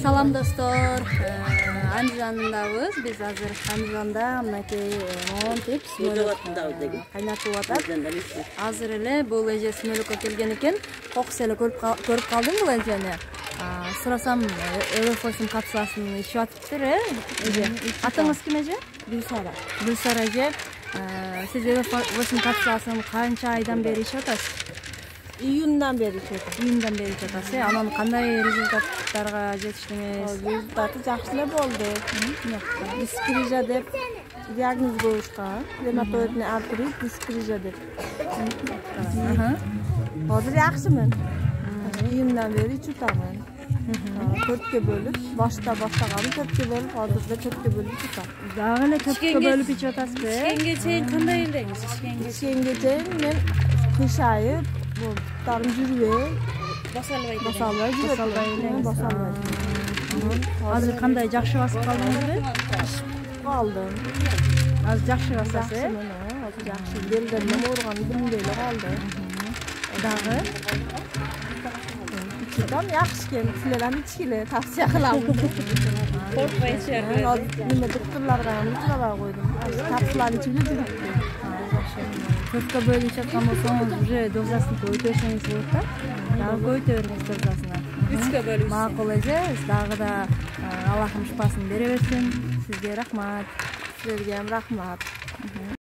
Salam dostlar. Andijan'dayız. Biz hazır Andijan'da mınакей монтип кайнатып атат. Азыр эле бул эже смөлөккө келген экен. Кокус эле көрүп калдым бул эжени. Сурасам Эвефосун катсасын ишип атыптыр, эже. Атыңыз ким эже? Гүлсара. Гүлсара эже. Сиз Эвефосун катсасын канча айдан бери ишип атасыз? İyundan beri işledim. Iyundan beri işletasiz. Anam qanday rezultatlarga жетиштиңиз? Rezultatı жақсылап болды. Дискрижа деп диагноз коюшкан. Ревматоидный артрит, дискрижа деп. Hozir yaxshiman. İyundan beri içitamın. 4'e bölüp, başta başlaganim 4'e bölüp, hozirda 4'e bölüp içitam. Dagы эле 4'e bölüp içiatасыз. Ишкенге чейин кандай элеңиz? Ишкенге чейин мен кышайып, Tarım жүрбөй, басалбай жүрөт. Азыр кандай жакшы басып калдыңызбы? Калдым. Азыр жакшы басасыз? Азыр жакшы. Белдерим ооруган билинбей эле калды. Дагы? Ичитам жакшы экен. Силер аны ичкиле, тавсия кылам. Коркпой ичерлер. Мен доктурларга сурабай койдум. Капсуланы ичип жүрүптү. Төрткө бөлүп жаткан болсоңуз уже дозасын көбөйтөшүңүз болот да. Дагы көбөйтө бериңиз дозасын. 3'e bölüp. Макул эже, дагы да Аллахым шыпасын бере берсин. Сизге рахмат. Силерге рахмат.